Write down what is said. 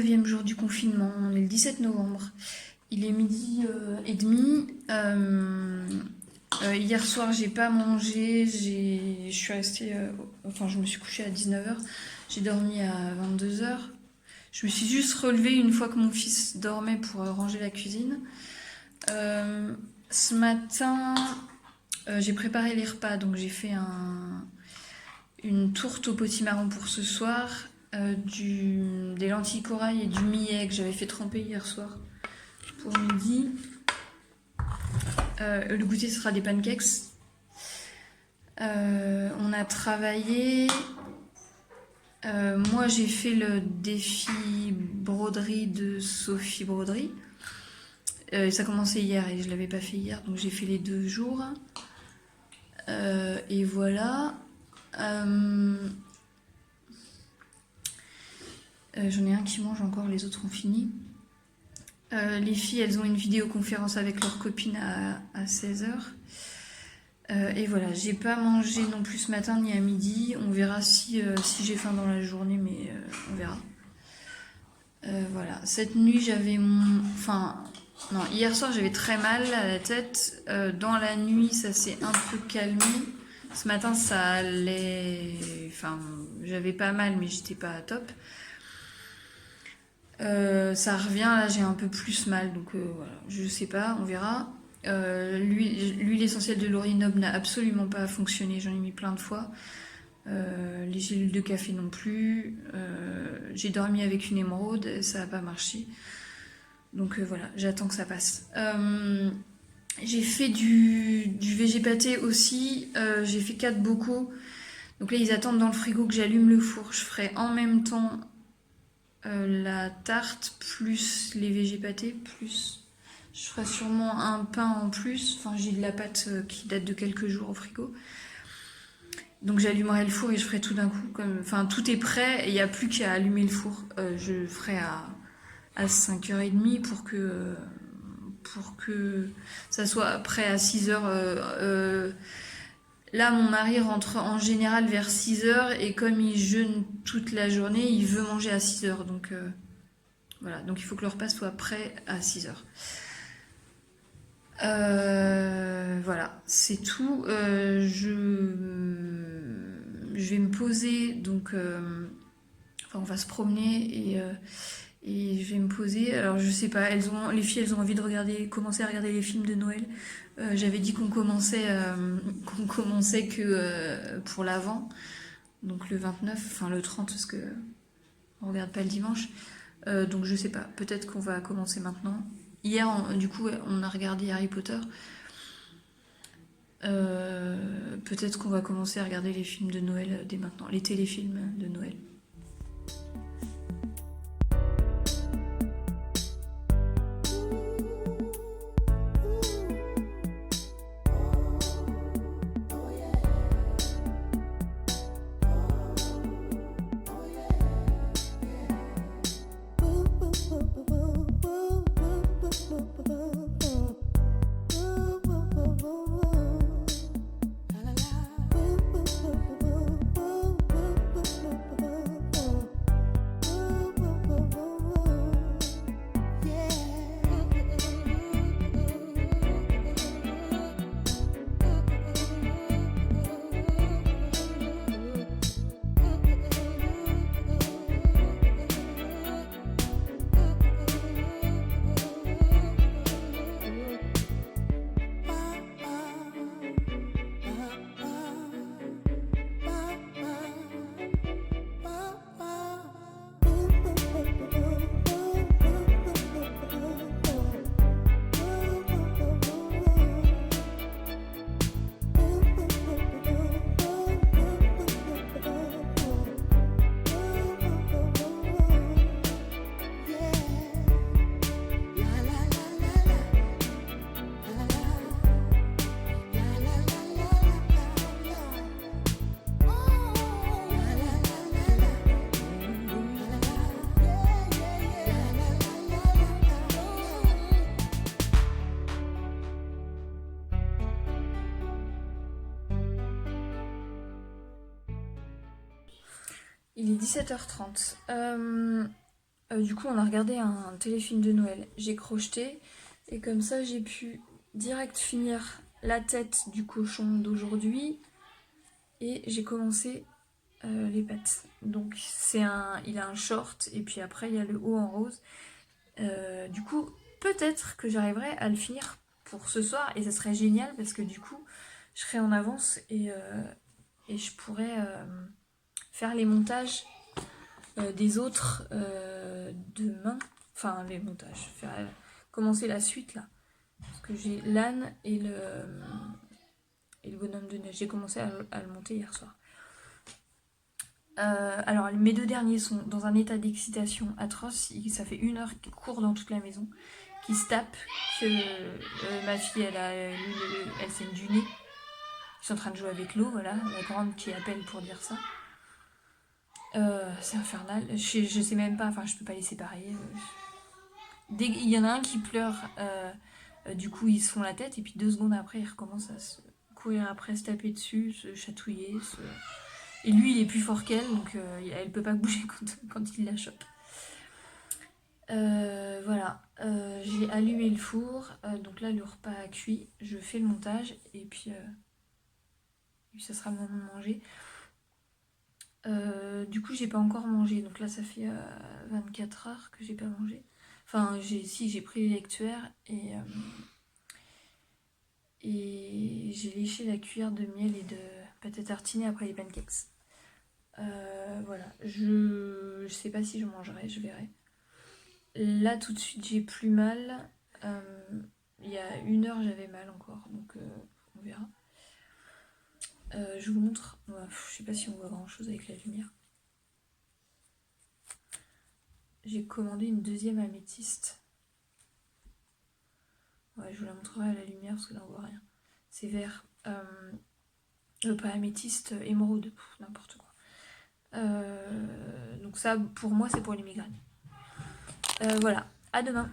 19e jour du confinement, on est le 17 novembre. Il est midi et demi. Hier soir, j'ai pas mangé. Je suis restée. Enfin, je me suis couchée à 19h. J'ai dormi à 22h. Je me suis juste relevée une fois que mon fils dormait pour ranger la cuisine. Ce matin, j'ai préparé les repas. Donc, j'ai fait une tourte au potimarron pour ce soir. Des lentilles corail et du millet que j'avais fait tremper hier soir pour midi. Le goûter sera des pancakes. On a travaillé. Moi j'ai fait le défi broderie de Sophie Broderie. Ça a commencé hier et je l'avais pas fait hier, donc j'ai fait les 2 jours. Et voilà. J'en ai un qui mange encore, les autres ont fini. Les filles, elles ont une vidéoconférence avec leurs copines à 16h. Et voilà, j'ai pas mangé non plus ce matin ni à midi. On verra si j'ai faim dans la journée, mais on verra. Voilà, cette nuit j'avais non, hier soir j'avais très mal à la tête. Dans la nuit ça s'est un peu calmé. Ce matin ça allait. Enfin, j'avais pas mal, mais j'étais pas top. Ça revient, là j'ai un peu plus mal, donc voilà, je sais pas, on verra. L'huile essentielle de l'orinobe n'a absolument pas fonctionné, j'en ai mis plein de fois. Les gélules de café non plus. J'ai dormi avec une émeraude, ça n'a pas marché. Donc voilà, j'attends que ça passe. J'ai fait du végépaté aussi, j'ai fait 4 bocaux. Donc là ils attendent dans le frigo que j'allume le four. Je ferai en même temps la tarte plus les végépatés, plus je ferai sûrement un pain en plus. Enfin, j'ai de la pâte qui date de quelques jours au frigo. Donc j'allumerai le four et je ferai tout d'un coup. Enfin, tout est prêt et il n'y a plus qu'à allumer le four. Je ferai à 5h30 pour que ça soit prêt à 6h. Là, mon mari rentre en général vers 6h et comme il jeûne toute la journée, il veut manger à 6h. Donc voilà, donc il faut que le repas soit prêt à 6h. Voilà, c'est tout. Je vais me poser, donc on va se promener et je vais me poser. Alors je sais pas, les filles elles ont envie de commencer à regarder les films de Noël. J'avais dit qu'on commençait que pour l'Avent, donc le 29, enfin le 30 parce que on regarde pas le dimanche. Donc je sais pas, peut-être qu'on va commencer maintenant. Hier, du coup, on a regardé Harry Potter. Peut-être qu'on va commencer à regarder les films de Noël dès maintenant, les téléfilms de Noël. Il est 17h30. Du coup, on a regardé un téléfilm de Noël. J'ai crocheté et comme ça, j'ai pu direct finir la tête du cochon d'aujourd'hui et j'ai commencé les pattes. Donc il a un short et puis après il y a le haut en rose. Du coup, peut-être que j'arriverai à le finir pour ce soir et ça serait génial parce que du coup, je serai en avance et je pourrais faire les montages des autres demain. Enfin, les montages. Commencer la suite là. Parce que j'ai l'âne et le bonhomme de neige. J'ai commencé à le monter hier soir. Alors, mes deux derniers sont dans un état d'excitation atroce. Ça fait 1 heure qu'ils courent dans toute la maison, qu'ils se tapent, que ma fille, elle saigne du nez. Ils sont en train de jouer avec l'eau, voilà. La grande qui appelle pour dire ça. C'est infernal. Je sais même pas, enfin, je peux pas les séparer. Il y en a un qui pleure, du coup, ils se font la tête, et puis 2 secondes après, ils recommencent à se courir après, se taper dessus, se chatouiller. Et lui, il est plus fort qu'elle, donc elle peut pas bouger quand il la chope. Voilà, j'ai allumé le four, donc là le repas a cuit, je fais le montage et puis ça sera le moment de manger. Du coup j'ai pas encore mangé, donc là ça fait 24 heures que j'ai pas mangé. Enfin j'ai pris les lectuaires et j'ai léché la cuillère de miel et de pâte à tartiner après les pancakes. Voilà, je sais pas si je mangerai, je verrai. Là tout de suite j'ai plus mal. Il y a 1 heure j'avais mal encore, donc on verra. Je vous montre. Je sais pas si on voit grand chose avec la lumière. J'ai commandé une deuxième améthyste. Ouais, je vous la montrerai à la lumière parce que là on voit rien. C'est vert. Pas améthyste, émeraude, n'importe quoi. Donc ça pour moi c'est pour les migraines. Voilà, à demain.